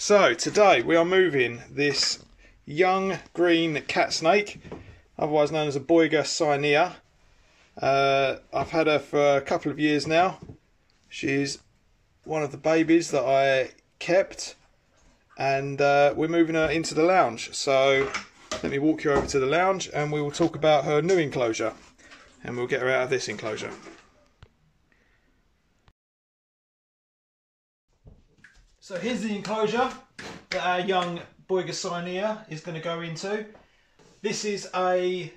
So today we are moving this young green cat snake, otherwise known as a Boiga cyanea. I've had her for a couple of years now. She's one of the babies that I kept, and we're moving her into the lounge. So let me walk you over to the lounge and we will talk about her new enclosure, and we'll get her out of this enclosure. So here's the enclosure that our young Boiga cyanea is going to go into. This is a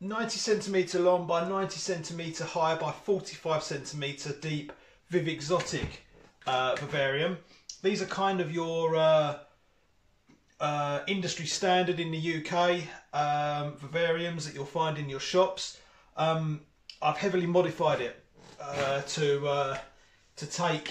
90cm long by 90cm high by 45cm deep Viv Exotic vivarium. These are kind of your industry standard in the UK vivariums that you'll find in your shops. I've heavily modified it to take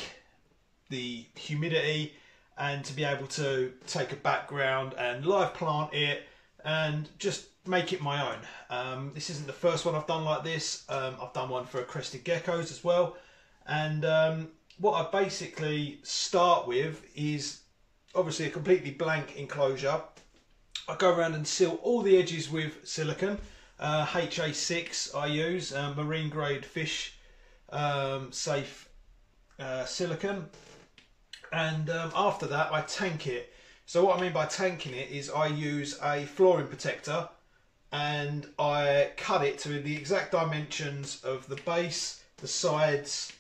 the humidity and to be able to take a background and live plant it and just make it my own. This isn't the first one I've done like this. I've done one for crested geckos as well, and what I basically start with is obviously a completely blank enclosure. I go around and seal all the edges with silicone, HA6 I use, marine grade fish safe silicone. And after that I tank it. So what I mean by tanking it is I use a flooring protector and I cut it to the exact dimensions of the base, the sides,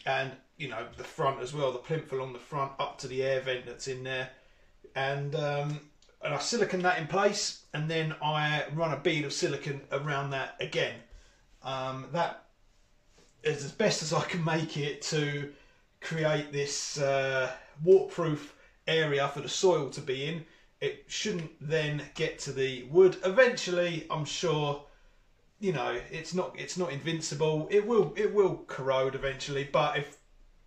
and you know, the front as well, the plinth along the front up to the air vent that's in there, and I silicone that in place, and then I run a bead of silicone around that again. That is as best as I can make it to create this waterproof area for the soil to be in. It shouldn't then get to the wood. Eventually, I'm sure, you know, it's not invincible. It will corrode eventually, but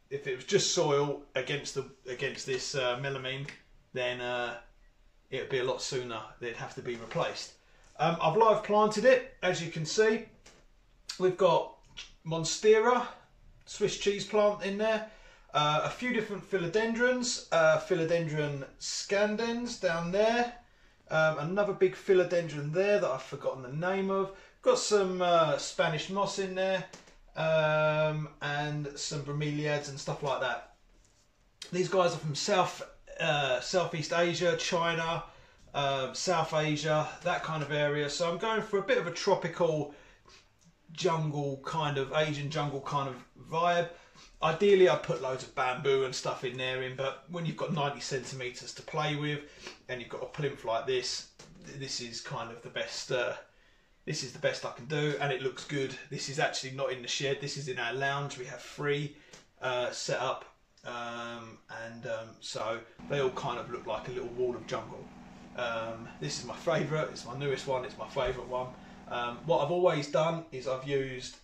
if it was just soil against this melamine, then it would be a lot sooner. They'd have to be replaced. I've live planted it, as you can see. We've got Monstera, Swiss cheese plant in there. A few different philodendrons, philodendron scandens down there, another big philodendron there that I've forgotten the name of. Got some Spanish moss in there, and some bromeliads and stuff like that. These guys are from Southeast Asia, China, South Asia, that kind of area. So I'm going for a bit of a tropical jungle kind of, Asian jungle kind of vibe. Ideally I'd put loads of bamboo and stuff in there, but when you've got 90cm to play with and you've got a plinth like this, this is kind of the best, this is the best I can do, and it looks good. This is actually not in the shed, this is in our lounge. We have three set up, so they all kind of look like a little wall of jungle. This is my favourite, it's my newest one, it's my favourite one. What I've always done is I've used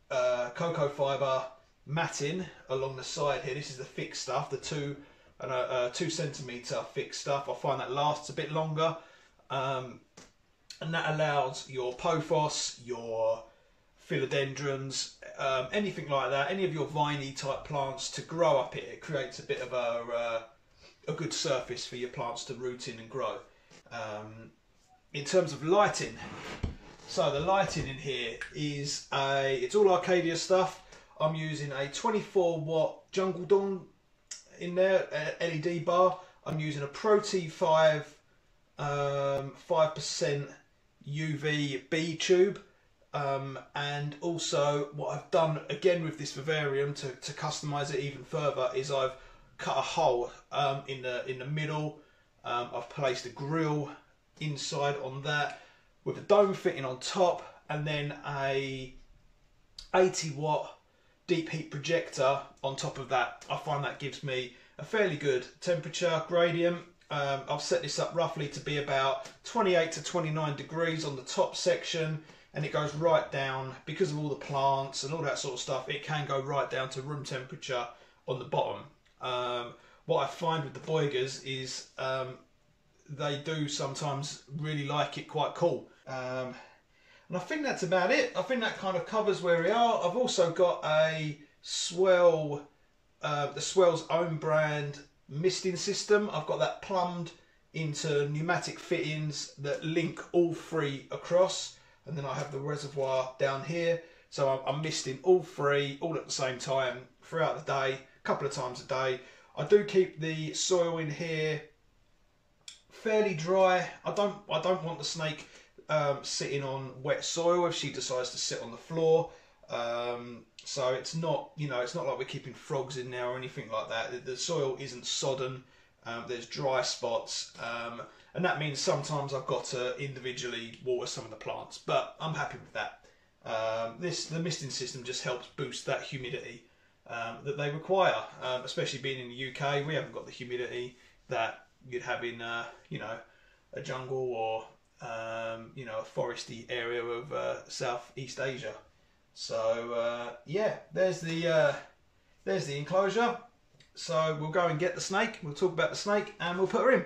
cocoa fibre matting along the side here. This is the thick stuff, the 2 centimetre thick stuff. I find that lasts a bit longer, and that allows your pothos, your philodendrons, anything like that, any of your viney type plants to grow up it. It creates a bit of a good surface for your plants to root in and grow. In terms of lighting, so the lighting in here is it's all Arcadia stuff. I'm using a 24 watt Jungle Dawn in there, LED bar. I'm using a Pro T5 5% UV B tube, and also what I've done again with this vivarium to customize it even further is I've cut a hole in the middle. I've placed a grill inside on that with a dome fitting on top, and then a 80 watt deep heat projector on top of that. I find that gives me a fairly good temperature gradient. I've set this up roughly to be about 28 to 29 degrees on the top section, and it goes right down, because of all the plants and all that sort of stuff, it can go right down to room temperature on the bottom. What I find with the Boigas is they do sometimes really like it quite cool. And I think that's about it. I think that kind of covers where we are. I've also got a Swell, the Swell's own brand misting system. I've got that plumbed into pneumatic fittings that link all three across, and then I have the reservoir down here, so I'm misting all three all at the same time throughout the day, a couple of times a day. I do keep the soil in here fairly dry. I don't want the snake sitting on wet soil if she decides to sit on the floor. So it's not, you know, it's not like we're keeping frogs in there or anything like that. The soil isn't sodden. There's dry spots, and that means sometimes I've got to individually water some of the plants, but I'm happy with that. The misting system just helps boost that humidity that they require, especially being in the UK. We haven't got the humidity that you'd have in, you know, a jungle or you know, a foresty area of Southeast Asia. So yeah, there's the enclosure. So we'll go and get the snake, we'll talk about the snake, and we'll put her in.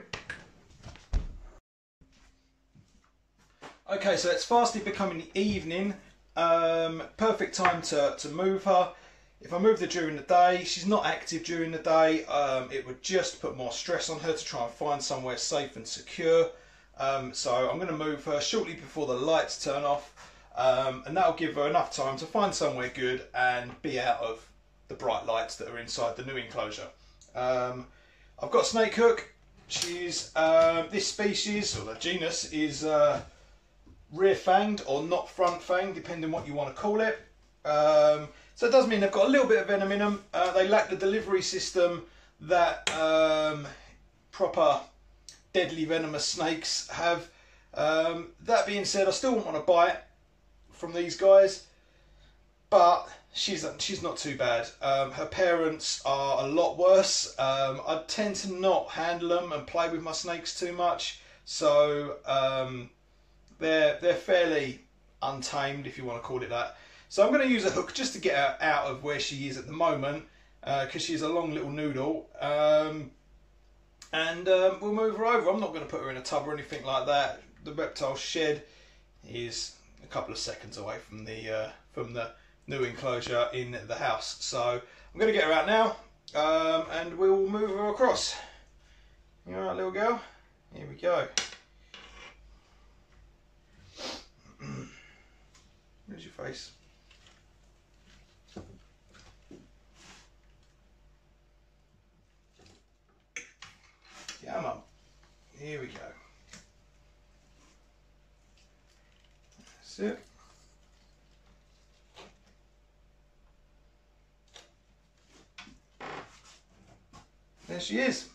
Okay, so it's fastly becoming the evening. Perfect time to move her. If I moved her during the day, she's not active during the day. It would just put more stress on her to try and find somewhere safe and secure. So I'm going to move her shortly before the lights turn off, and that'll give her enough time to find somewhere good and be out of the bright lights that are inside the new enclosure. I've got snake hook. She's this species, or the genus, is rear fanged or not front fanged, depending what you want to call it. So it does mean they've got a little bit of venom in them. They lack the delivery system that proper deadly venomous snakes have. That being said, I still wouldn't want to bite from these guys, but she's not too bad. Her parents are a lot worse. I tend to not handle them and play with my snakes too much, so they're fairly untamed, if you want to call it that. So I'm going to use a hook just to get her out of where she is at the moment, because she's a long little noodle. And we'll move her over. I'm not going to put her in a tub or anything like that. The reptile shed is a couple of seconds away from the new enclosure in the house. So I'm going to get her out now, and we'll move her across. You alright, little girl? Here we go. Where's your face? Come on. Here we go. That's it. There she is.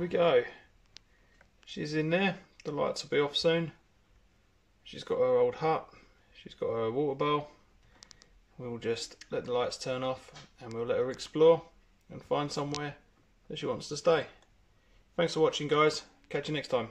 Go. She's in there. The lights will be off soon. She's got her old hut. She's got her water bowl. We'll just let the lights turn off and we'll let her explore and find somewhere that she wants to stay. Thanks for watching, guys. Catch you next time.